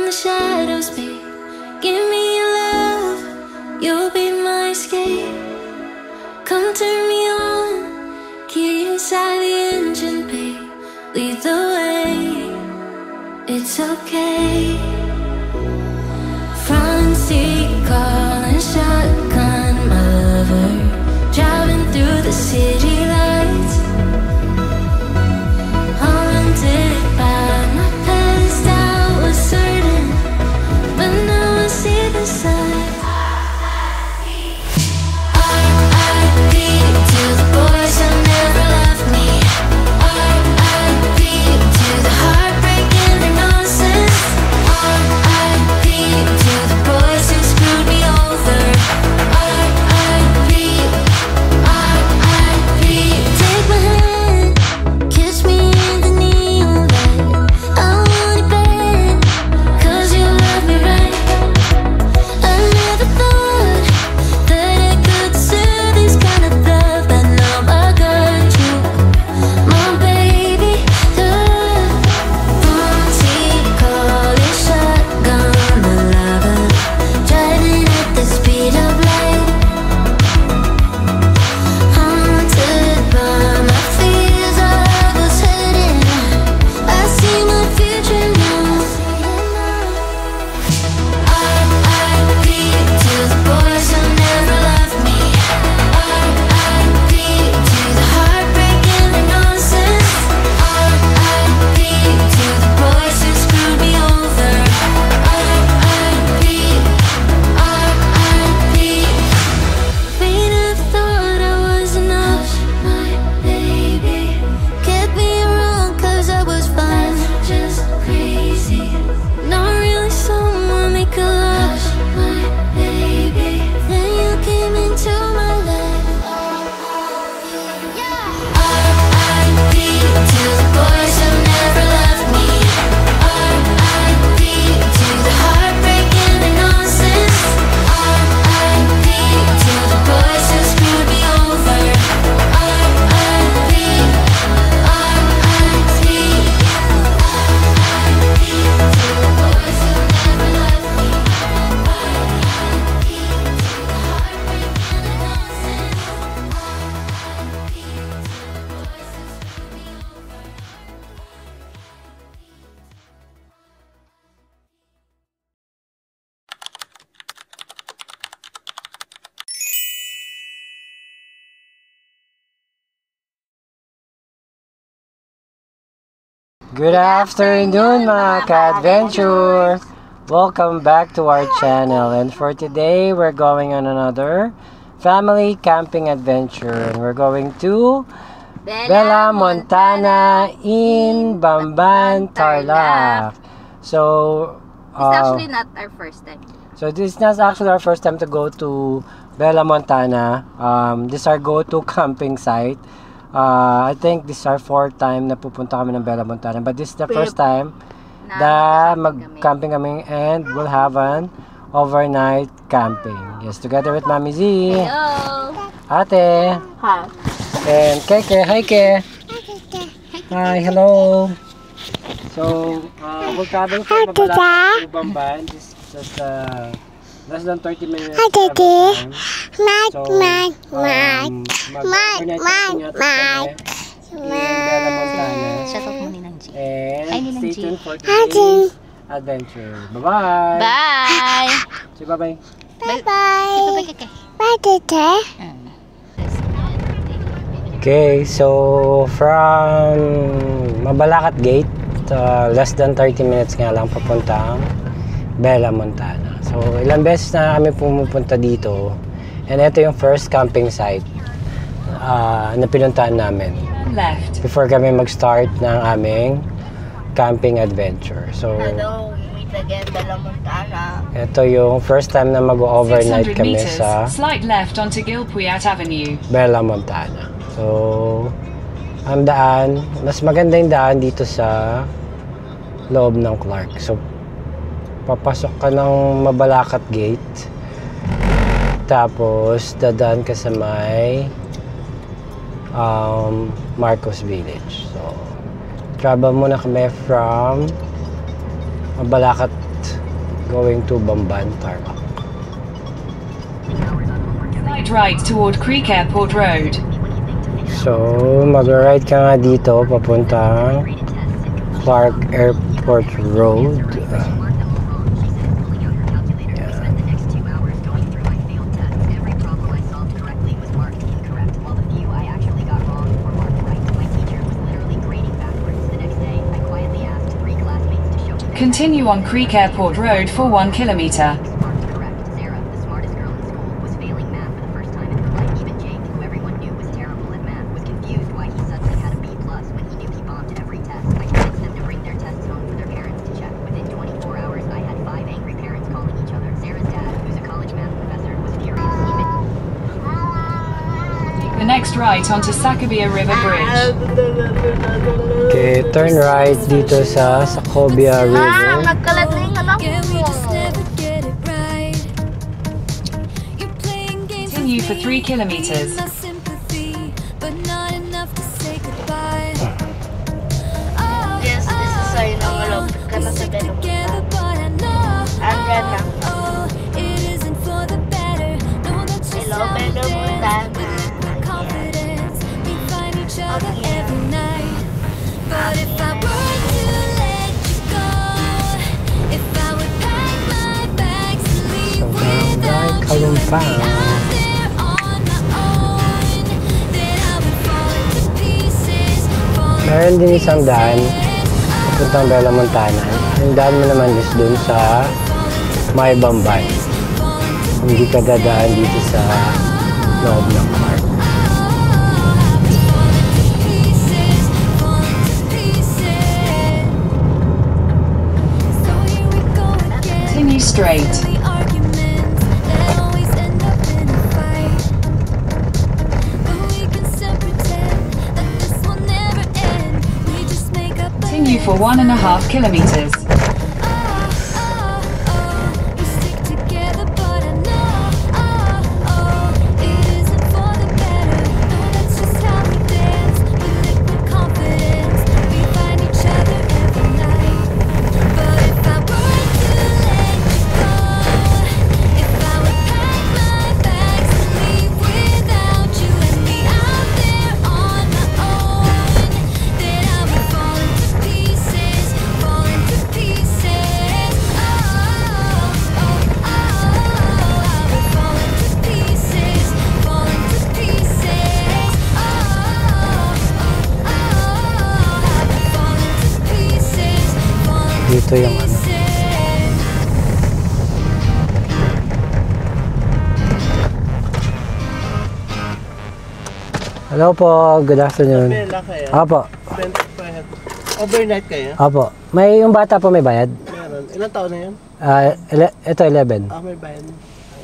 the shadows, babe. Give me your love, you'll be my escape. Come turn me on, key inside the engine, babe. Lead the way, it's okay. Front seat, calling shotgun, my lover. Driving through the city lights, haunted by my past. I was certain, but now I see the sign. R.I.P. to the boys who never left me. R.I.P. to the heartbreak and the nonsense. R.I.P. to the boys who screwed me over. R.I.P. R.I.P. Take my hand, kiss me in the neon light. I want it bad, 'cause you love me right. I never thought that I could deserve this kind of love, but now I got you, my baby. Front seat, calling shotgun, my lover. Driving at the speed of light, haunted by my fears. I was hurting, I see my future now. R.I.P. to the boys who never left me. R.I.P. to the heartbreak and the nonsense. R.I.P. to the boys who screwed me over. R.I.P. R.I.P. We'd have thought I was enough, my baby. Kept me around 'cause I was fine, just crazy. Not really someone they could love, my baby. Then you came into my life. R.I.P. to the boys who never left me. R.I.P. to the heartbreak and the nonsense. R.I.P. to the boys who screwed me over. R.I.P. R.I.P. R.I.P. to the boys who never left me. R.I.P. to the heartbreak and the nonsense. R.I.P. to the boys who screwed me over. Good afternoon mga ka-adventure! Welcome back to our channel, and for today we're going on another family camping adventure, and we're going to Bella Montana in Bamban, Tarlac. So It's actually not our first time. so this is not actually our first time to go to Bella Montana. This is our go-to camping site. I think this is our fourth time na pupunta kami ng Bella Montana, but this is the first time na mag-camping kami, and we'll have an overnight camping. Yes, together with Mami Z, Hello! Ate, Hi. and Keke. Hi, Ke. Hi, hello. So, we're traveling from Mabalacat to Bamban. This is just less than 30 minutes travel time. So, mag-overnight camping natin kami in Bella Montana. Shoutout mo ni Nang G. Ay, And Ninang stay G. tuned for today's adventure. Bye-bye! Bye! Say bye-bye. Bye-bye, Keke. Okay, so from Mabalacat Gate, less than 30 minutes nga lang papuntang Bella Montana. So, ilang beses na kami pumupunta dito. And ito yung first camping site na pinuntahan namin before kami mag-start ng aming camping adventure. So, Hello, meet again, Bella Montana. ito yung first time na mag-overnight 600 kami meters, sa slight left onto Gilpuyat Avenue. Bella Montana. So, ang daan, mas maganda yung daan dito sa loob ng Clark. So, papasok ka ng Mabalacat Gate, tapos dadaan ka sa may Marcos Village. So, travel muna kami from Mabalacat going to Bamban Tarlac. Slight right toward Creek Airport Road. So, mag-ride ka nga dito papuntang Clark Airport Road. Continue on Creek Airport Road for 1 kilometer. The next right onto Sacabia River Bridge. Okay, turn right dito sa Sacabia River. Nagkalat na yung anak mo. Continue for 3 kilometers. Yes, this is ay nangalapit ka na sa Belamontanan. Andyan na. Hello, Belamontanan. So, Barangay Kalumpang. Meron din isang daan papuntang Belamontanan. Ang daan mo naman is dun sa May Bamban. Hindi ka dadaan dito sa loob ng park. Continue straight. Continue for 1.5 kilometers. Dito yung ano. Hello po, good afternoon. Bela kayo? Apo, 20 per head. Overnight kayo? apo. May yung bata po may bayad? Meron. Ilang taon na yun? Ito 11. May bayad.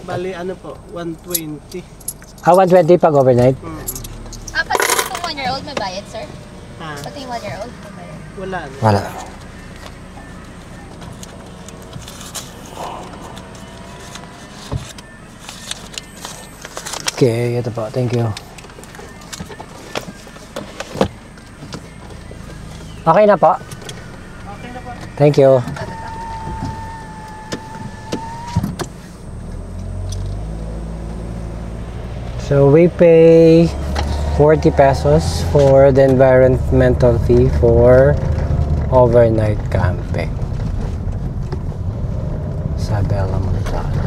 Bali, ano po? 120. 120 pag overnight? Pati yung 1-year-old may bayad, sir? Ha? Pati yung 1-year-old may bayad. Wala na. Wala. Okay, ito po. Thank you. Okay na po. Okay na po. Thank you. So we pay 40 pesos for the environmental fee for overnight camping sa Belamontanan.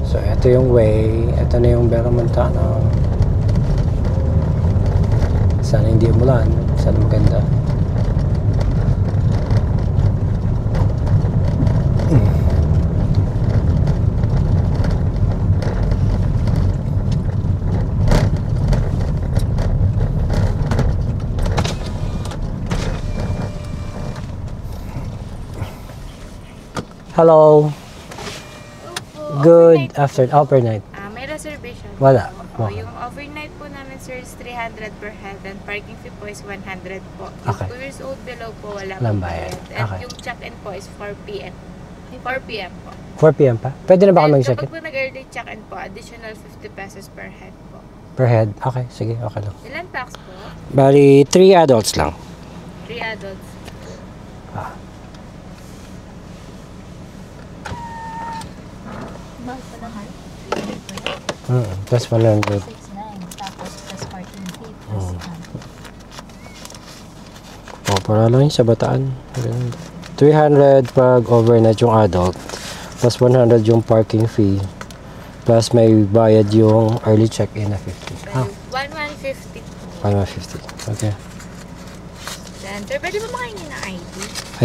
So ito yung way, ito na yung Belamontanan. Sana hindi umulan, sana maganda. Hello. Good afternoon. Overnight. May reservation. Wala. Po. Yung overnight po namin, sir, is 300 per head and parking fee po is 100 po. Okay. Yung 2 years old below po, wala Walang pong bayad. bayad. And Okay. yung check-in po is 4 p.m. 4 p.m. po. 4 p.m. pa? Pwede na ba kami And mag-check-in? kapag po nag-early check-in po, additional 50 pesos per head po. Per head? Okay, sige, okay lang. Ilan tax po? Bali, 3 adults lang. 3 adults. Mahal pa naman. Plus 100. 6,900. Tapos plus parking fee. Plus Para lang yun sa Bataan. 300 pag overnight yung adult. Plus 100 yung parking fee. Plus may bayad yung early check-in na 50. 1,150 po. 150. Okay. Then, sir, pwede ba makahingi ng ID?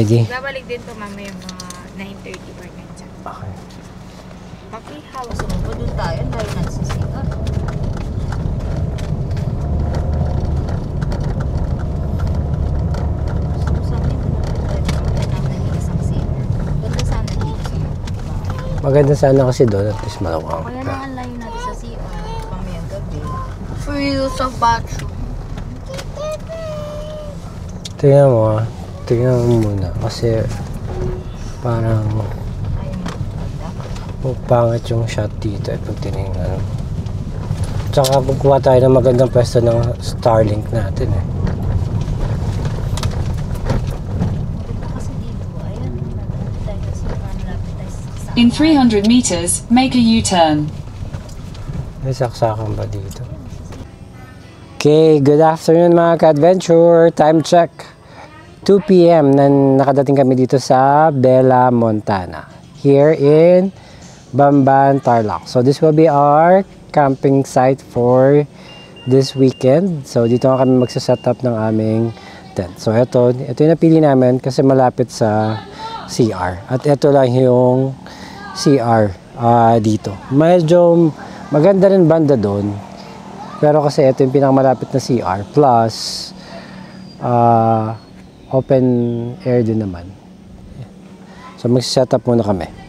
ID? Babalik din po mamaya yung mga 9:30 or 9 dyan. Okay. Pakihawak. Sunod po doon tayo. Dahil nagsisikat. Maganda sana kasi doon at least malawang. Kaya na ang layo natin sa CR. Pamayang gabi. Free use of bathroom. Tingnan mo ah. Tingnan mo muna. Kasi parang pangit yung shot dito at pag tinignan. Tsaka kukuha tayo ng magandang pwesto ng Starlink natin eh. Kasi dito, ayan. Tayo sa malapit tayo sa In 300 meters, make a U-turn. May saksakan ba dito? Okay, good afternoon mga ka-adventure. Time check. 2 p.m. na nakadating kami dito sa Bella, Montana. Here in Bamban, Tarlac. So this will be our camping site for this weekend. So dito na kami magsaset up ng aming tent. So ito yung napili namin kasi malapit sa CR. At ito lang yung CR dito. Medyo maganda rin banda doon. Pero kasi ito yung pinakamalapit na CR. Plus, open air din naman. So magsiset up muna kami.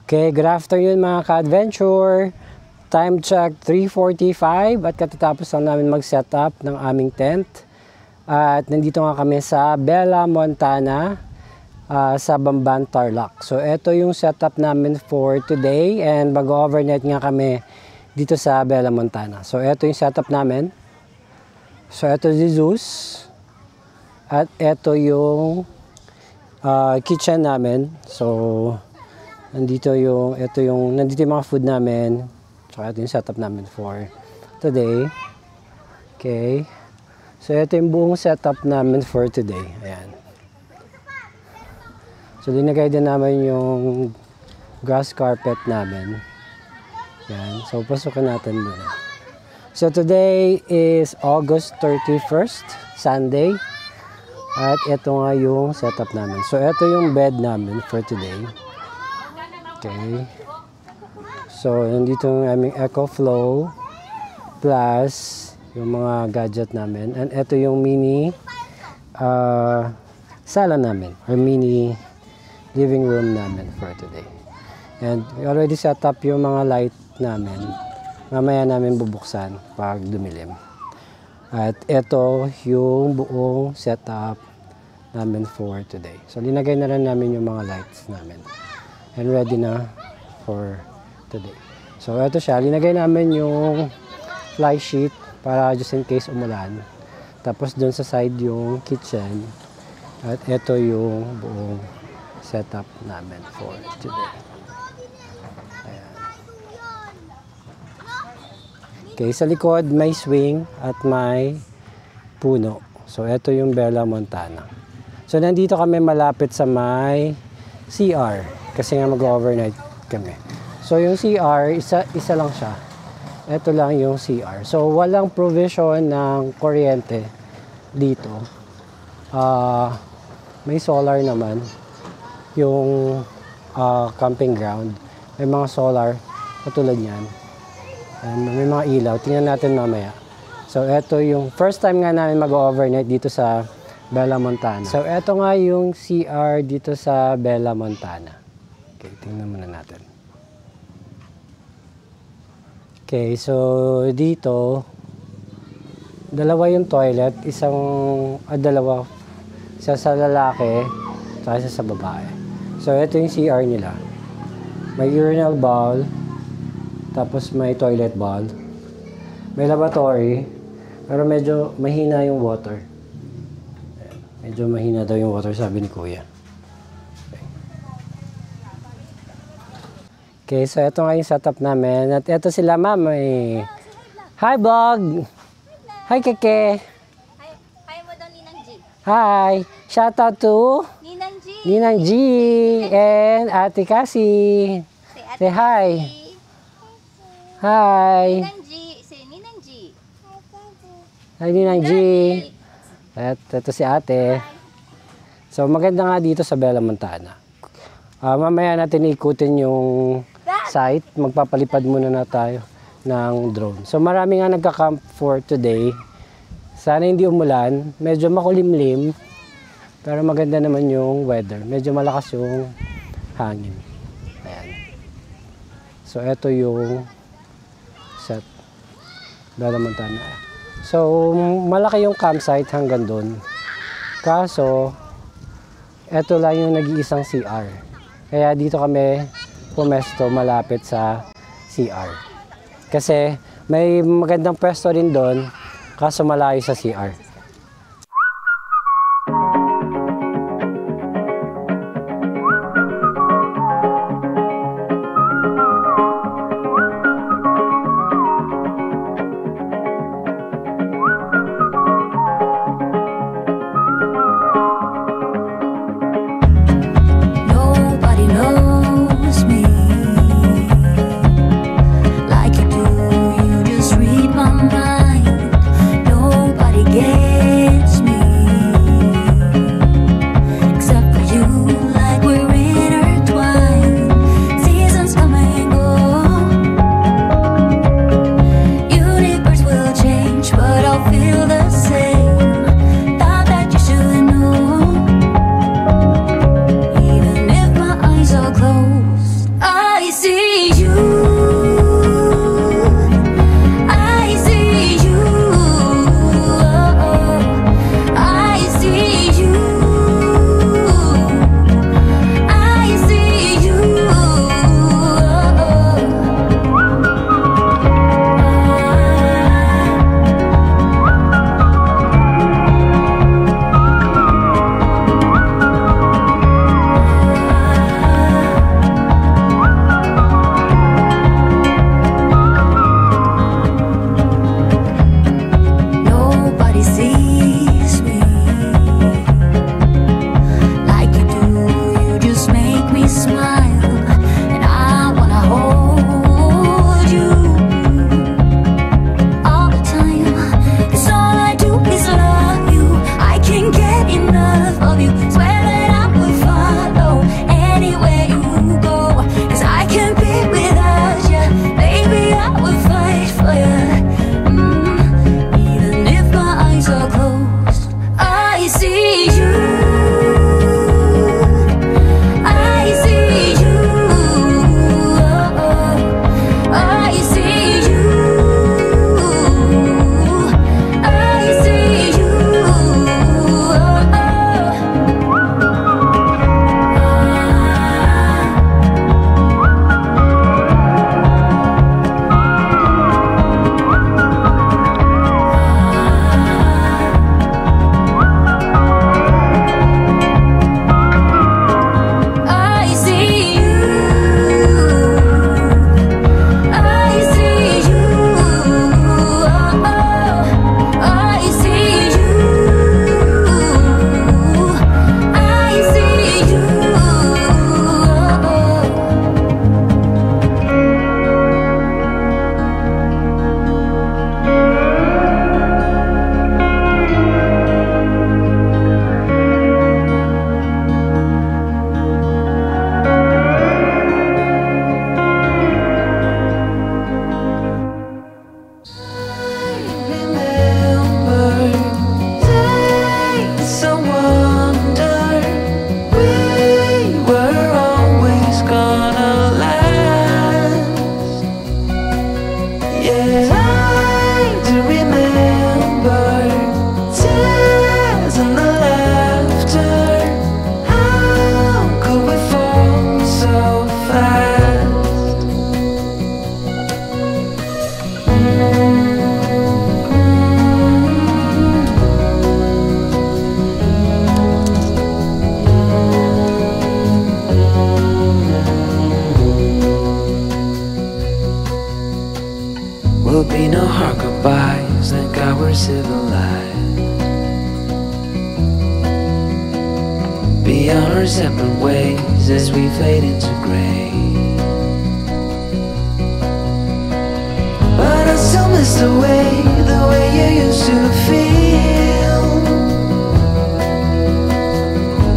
Okay, good afternoon mga ka-adventure. Time check 3:45 at katatapos lang namin mag-set up ng aming tent. At nandito nga kami sa Bella, Montana, sa Bamban, Tarlac. So ito yung setup namin for today and mag-overnight nga kami dito sa Bella, Montana. So ito yung setup namin. So ito si Zeus at ito yung kitchen namin. So nandito yung mga food namin. Tsaka ito yung setup namin for today. Okay. So ito yung buong setup namin for today. Ayan. So linagay din namin yung grass carpet namin. Ayan. So pasukin natin muna. So today is August 31st, Sunday. At ito nga yung setup namin. So ito yung bed namin for today. Okay. So, nandito yung aming EcoFlow plus yung mga gadget namin. And ito yung mini sala namin or mini living room namin for today. And we already set up yung mga light namin. Mamaya namin bubuksan pag dumilim. At ito yung buong setup namin for today. So, linagay na rin namin yung mga lights namin. And ready na for today. So, ito siya. Linagay namin yung fly sheet para just in case umulan. Tapos, dun sa side yung kitchen. At ito yung buong setup namin for today. Ayan. Okay, sa likod may swing at may puno. So, ito yung Bella, Montana. So, nandito kami malapit sa may CR. Kasi nga mag-overnight kami. So, yung CR, isa lang siya. Ito lang yung CR. So, walang provision ng kuryente dito. May solar naman yung camping ground. May mga solar katulad yan. And may mga ilaw. Tingnan natin mamaya. So, ito yung first time nga namin mag-overnight dito sa Bella, Montana. So, ito nga yung CR dito sa Bella, Montana. Okay, tingnan muna natin. Okay, so dito, dalawa yung toilet, dalawa, isa sa lalaki, at isa sa babae. So, ito yung CR nila. May urinal bowl, tapos may toilet bowl. May lavatory, pero medyo mahina yung water. Medyo mahina daw yung water, sabi ni Kuya. Okay, so ito nga yung setup namin. At ito sila, ma'am. Hi, vlog! Hi, Keke! Hi mo daw, Ninang G. Hi! Shout out to Ninang G! Ninang G and Ate Cassie. Say hi! Hi! Ninang G. Say Ninang G. Hi, Ninang G! At ito si Ate. So, maganda nga dito sa Bella, Montana. Mamaya natin ikutin yung site. Magpapalipad muna na tayo ng drone. So marami nga nagka-camp for today. Sana hindi umulan. Medyo makulimlim. Pero maganda naman yung weather. Medyo malakas yung hangin. Ayan. So ito yung set. Bella, Montana. So malaki yung campsite hanggang doon. Kaso ito lang yung nag-iisang CR. Kaya dito kami pumesto malapit sa CR. Kasi may magandang pwesto rin doon, kaso malayo sa CR. Nobody knows me like you do. You just read my mind. Nobody gave see you. I see you. I see you. I see you. Nobody sees me like you do. You just make me smile, and I wanna hold you all the time. 'Cause all I do is love you. I can't get enough of you. Swear that I will follow anywhere you go. 'Cause I can't be without you. Baby, I will fight for you. Even if my eyes are closed, I see you. I see you. I see you. I see you. I see you. I see you. I see you. I see you. Will be no hard goodbyes, thank God we're civilized. Be on our separate ways as we fade into gray. But I still miss the way you used to feel.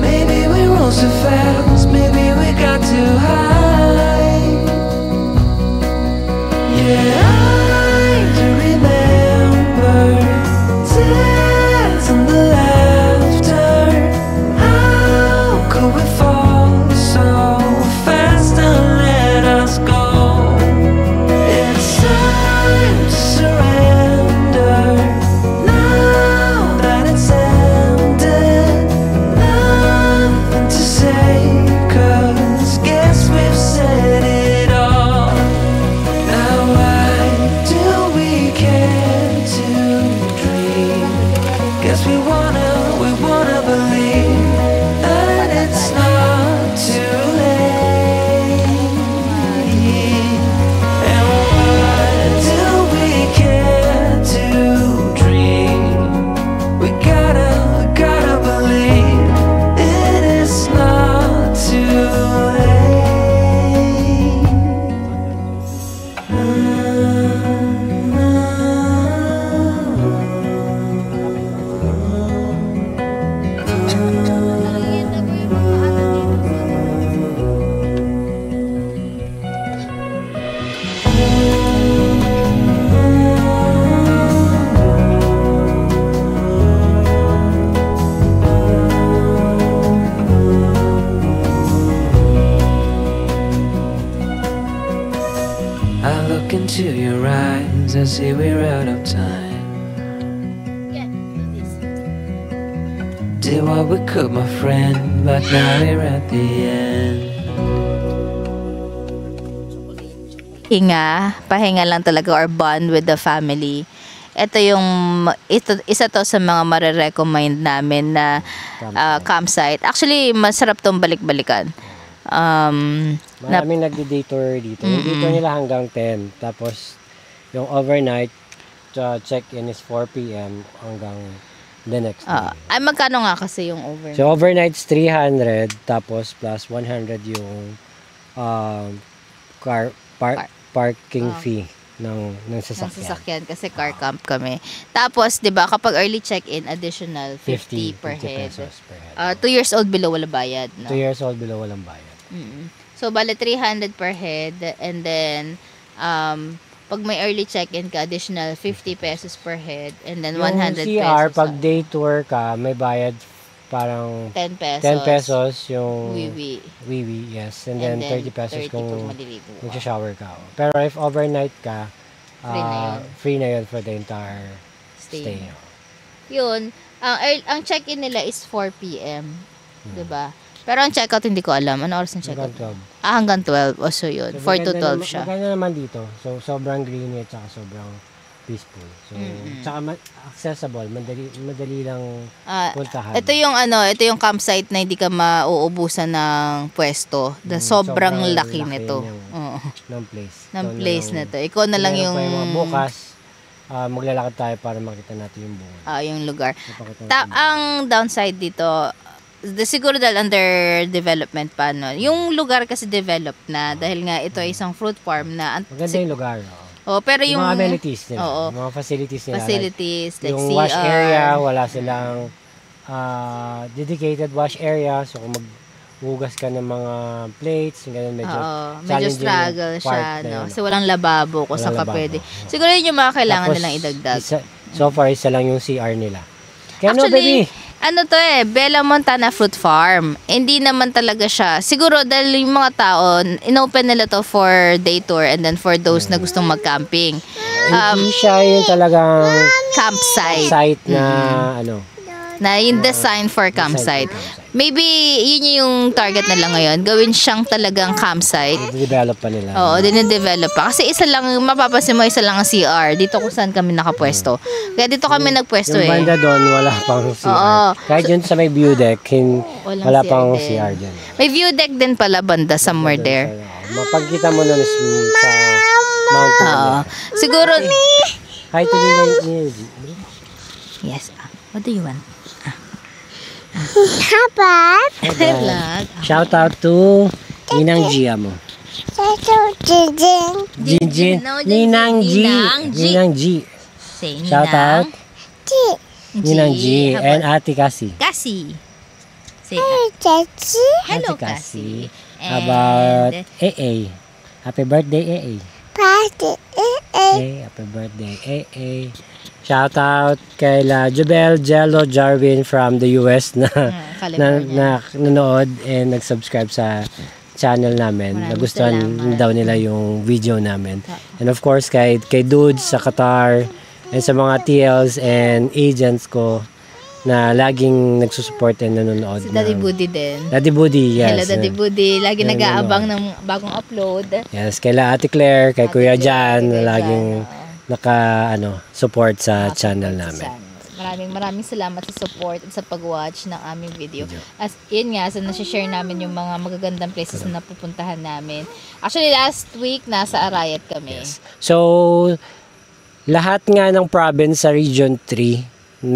Maybe we rose too fast, maybe we got too high. Yeah, I do remember tears and the laughter. How could we fall so fast and let us go? It's time to surrender. Now that it's ended, nothing to say. into your eyes, I see we're out of time. Did what we could, my friend, but now we're at the end. Pahinga lang talaga or bond with the family. Isa to sa mga marirecommend namin na campsite. Actually, masarap tong balik-balikan. Maraming nagdi-day tour dito. Yung day tour nila hanggang 10. Tapos, yung overnight check-in is 4 p.m. hanggang the next day. Ay, magkano nga kasi yung overnight? So, overnight's 300. Tapos, plus 100 yung parking fee ng sasakyan. Kasi car camp kami. Tapos, 'di ba, kapag early check-in, additional 50 per head. Pesos per head. 2 years old below wala bayad, no? 2 years old below walang bayad. So, bale 300 per head, and then pag may early check-in ka, additional 50 pesos per head, and then 100 yung CR, pesos. pag day tour ka, may bayad parang 10 pesos. 10 pesos yung Wiwi. yes. And then 30 pesos 30 kung pag maliligo. magsha-shower ka. Pero if overnight ka, free na yun for the entire stay. Yun, ang check-in nila is 4 p.m. 'Di ba? Pero ang check-out hindi ko alam. Ano oras ng check-out? Hanggang 12. Hanggang 12. O so yun. So, 4 to 12 siya. Maganda naman dito. So, sobrang green at saka sobrang peaceful. So, tsaka accessible. Madali lang puntahan. Ito yung campsite na hindi ka mauubusan ng pwesto. Sobrang laki nito. Ng place. Ng place na to. Ikaw na lang yung... bukas, maglalakad tayo para makita natin yung buwan. Yung lugar. Ang downside dito, siguro dahil under development pa, no? Yung lugar kasi developed na dahil nga ito ay isang fruit farm na... Maganda yung lugar. Pero yung mga amenities nila, mga facilities nila. Like yung CR. wash area, wala silang dedicated wash area. So, kung maghugas ka ng mga plates, medyo struggle siya, no? Kasi walang lababo kung saan ka pwede. Siguro yun yung mga kailangan nilang idagdag. So far, isa lang yung CR nila. Kaya actually, baby? Bella Montana Fruit Farm. Hindi naman talaga siya. Siguro dahil yung mga tao, inopen nila to for day tour and then for those na gustong mag-camping. Hindi siya yung talagang campsite na na yung design for campsite. Maybe yun yung target nila ngayon. Gawin siyang talagang campsite. Dinedevelop pa nila. Oo, dinedevelop pa. Kasi isa lang, mapapansin mo, isa lang ang CR. Dito kung saan kami nakapwesto. Kaya dito kami nagpwesto yung banda doon, wala pang CR. Oo. Kahit yun sa may view deck, wala pang CR dyan. May view deck din pala banda somewhere there. Mapagkita mo na sa mountain. Oo. Siguro... Hi to Nina. Yes. What do you want? Vlog. Shout out to Ninang Gia mo. Jinjin. Ninang G. Ninang G. Say Ninang. Shout out. Ninang G. And Ate Cassie. Cassie. Say Hello Cassie. About AA. Happy birthday AA. Happy birthday AA. Shout out kay Jubel Jello Jarvin from the US na nanood and nag-subscribe sa channel namin. Nagustuhan daw nila yung video namin. And of course kay Dudes sa Qatar and sa mga TLs and agents ko na laging nagsusupport and nanonood. Si Daddy Budi din. Daddy Budi, yes. Hello Daddy Budi. Lagi nag-aabang ng bagong upload. Yes, kay Ate Claire, kay Kuya Jan, na laging support sa channel namin. Maraming salamat sa support at sa pag-watch ng aming video. As yun nga, sa nasi-share namin yung mga magagandang places na napupuntahan namin. Actually, last week, nasa Arayat kami. Yes. So, lahat nga ng province sa Region 3,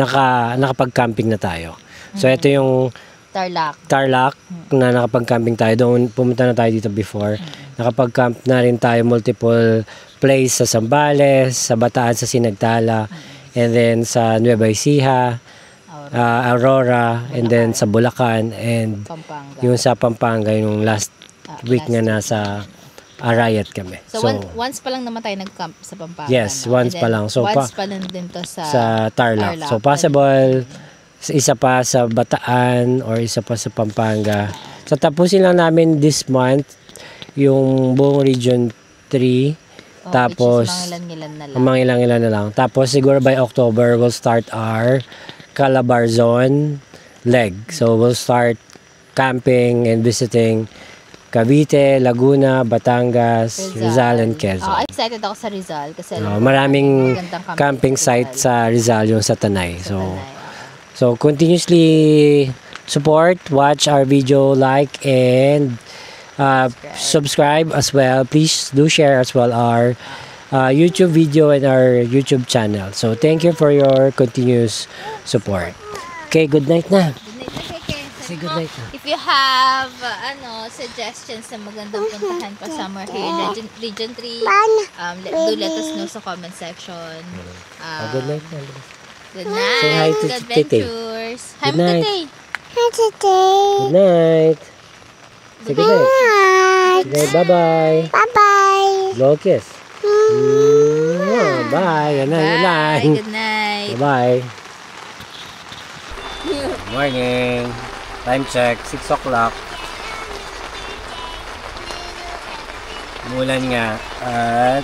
nakapag-camping na tayo. So, ito yung Tarlac na nakapag-camping tayo. Doon, pumunta na tayo dito before. Nakapag-camp na rin tayo multiple place sa Zambales, sa Bataan, sa Sinagtala, and then sa Nueva Ecija, Aurora, and then sa Bulacan, and yung sa Pampanga, yung last week nga nasa Arayat kami. So once pa lang naman tayo nag-camp sa Pampanga. Yes, once pa lang. So once pa lang din to sa Tarlac. So possible, isa pa sa Bataan or isa pa sa Pampanga. So tapusin lang namin this month yung buong Region 3 Tapos, which is mga ilan-ilan na lang. mga ilang-ilan na lang. Tapos siguro by October, we'll start our Calabarzon leg. So we'll start camping and visiting Cavite, Laguna, Batangas, Rizal, and Quezon. Excited ako sa Rizal kasi Maraming magandang camping site sa Rizal, yung sa Tanay. Tanay, So continuously support, watch our video, like, and subscribe as well. Please do share as well our YouTube video and our YouTube channel. So thank you for your continuous support. Okay, good night na. Say good night na. If you have suggestions na magandang puntahan pa somewhere here in Region 3, do let us know sa comment section. Good night na. Good night. Say hi to Good Tete. adventures. Hi, Good night. Tete. Good night. Say good night. Good night. Bye-bye. Bye-bye. Blow a kiss. Bye. Good night. Bye. Good night. Bye-bye. Good morning. Time check, 6 o'clock. Umulan nga at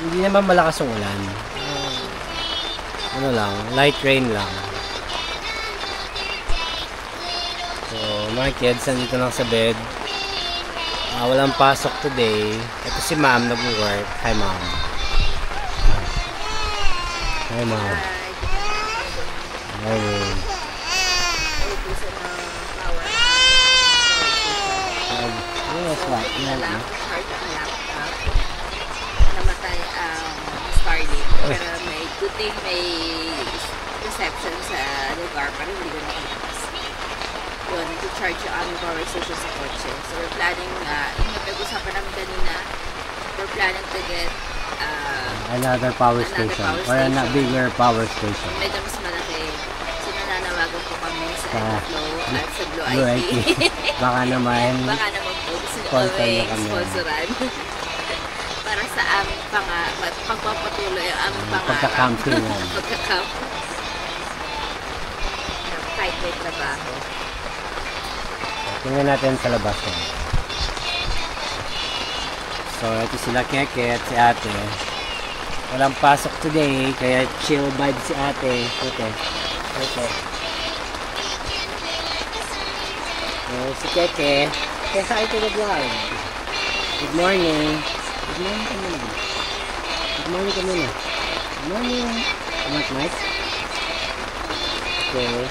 hindi naman malakas ang ulan. Ano lang, light rain lang. So, mga kids, nandito lang sa bed. Walang pasok today. Ito si ma'am, nag-work. Hi, ma'am. Hi, ma'am. Morning. Yes, what? Namatay Starlink. Pero may good thing may reception sa lugar. Pero hindi ko nakalabas. Yun, to charge yung aming power station sa kotse. So we're planning, yung napag-usapan namin kanina, we're planning to get another power station. Or a bigger power station. medyo mas malaki. So nananawagan po kami sa Flow at sa Blue Blue IT. Baka naman. Baka naman po gusto Sponsor kami na kami. sponsoran. Para sa aming pagpapatuloy ang aming pangarap. Pagka-camping. Pagka-camp. Kahit may trabaho. Tingnan natin sa labas. So, ito sila Keke at si ate. Walang pasok today, kaya chill vibe si ate. Okay. Si Keke. Say hi to the vlog. Good morning. Good morning ka muna. Good morning ka muna. Good morning. Not nice? Okay.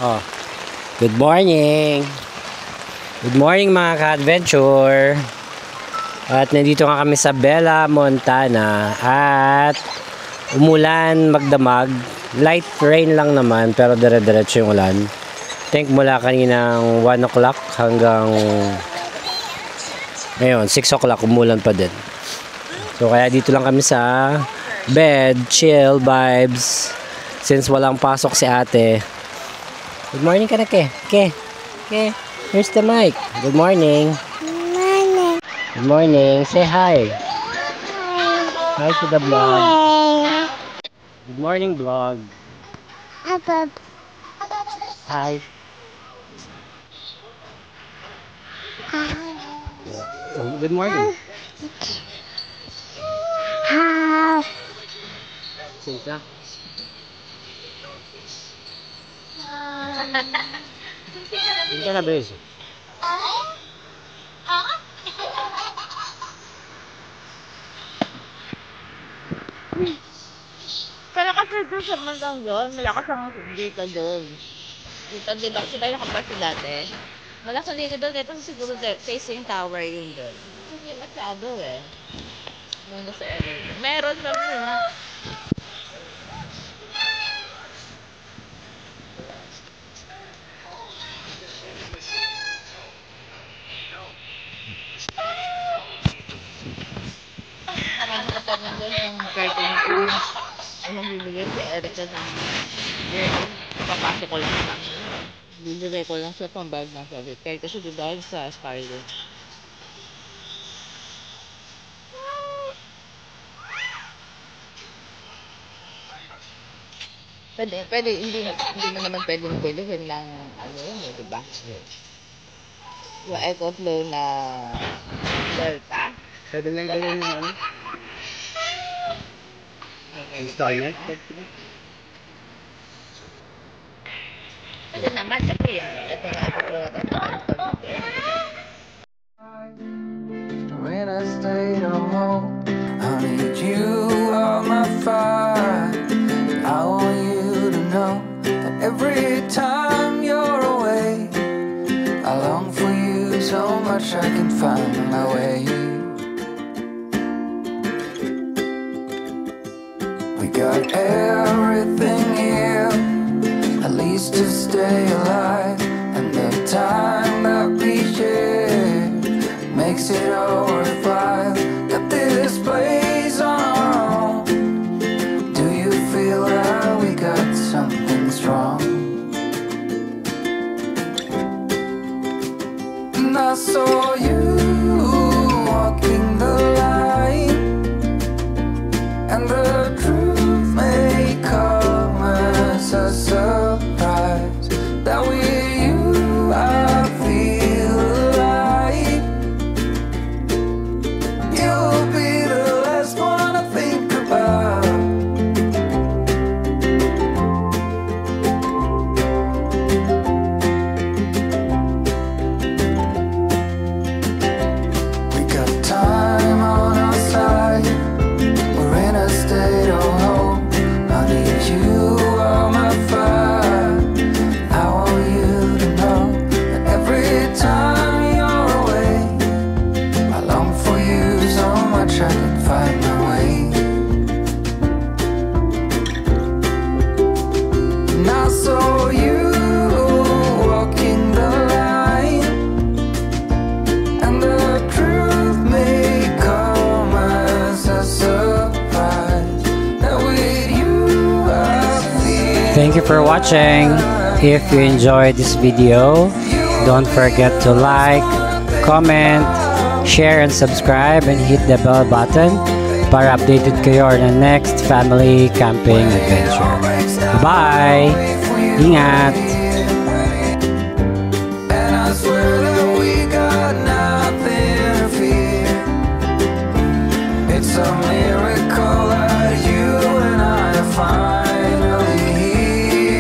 Oh, good morning. Good morning mga ka-adventure. At nandito nga kami sa Bella, Montana. At umulan, magdamag. Light rain lang naman, pero dire-diretso yung ulan. Think mula kaninang 1 o'clock hanggang ngayon, 6 o'clock, umulan pa din. So kaya dito lang kami sa bed, chill vibes. Since walang pasok si ate. Good morning ka na, Ke. Here's the mic. Good morning. Good morning. Say hi. Hi to the vlog. Good morning, vlog. Hi. Good morning. Sinta. Sinta na, Bez. Pero kasi doon sa mandang doon, malakas ang dito doon. Dito din ako sila nakapasi dati. Malakas ang dito doon, ito siguro facing tower yun doon. Hindi masyado eh. Muna sa elevator. Meron pa mga. Marami ka pa doon yung curtain ko. Anong bibigay si Erica ng papasok ko lang sa bibigay ko lang sa pambag ng sabi. Kaya kasi dahil sa Skyler. Pwede, hindi mo naman pwedeng bilhin ng ano yun, di ba? Yung EcoFlow na Delta. Pwede lang ganyan yung ano. Gusto niya? Pwede naman, kasi ito nga EcoFlow na ito. When I stayed home, I need you on my fire. I want you to know that every time you're away, I long for you so much I can find my way. We got everything here, at least to stay alive, and the time that we share makes it all worthwhile. Got this place on our own. Do you feel that we got something strong? And I saw you walking the line, and the truth may come as a surprise that with you I feel alive. You'll be the last one I think about. We got time on our side. We're in a state of hope. I need you on my fire. I want you to know that every time you're away, I long for you so much I can find my way. And I saw you walking the line, and the truth may come as a surprise that with you I feel. Thank you for watching. If you enjoyed this video, don't forget to like, comment, share, and subscribe, and hit the bell button para updated kayo on the next family camping adventure. Bye! Ingat! And I swear that we got nothing to fear. It's a miracle that you and I are finally here.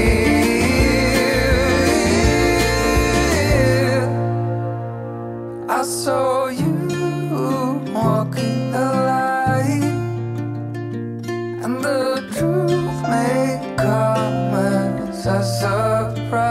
I saw you walking the line, and the truth may come as a surprise.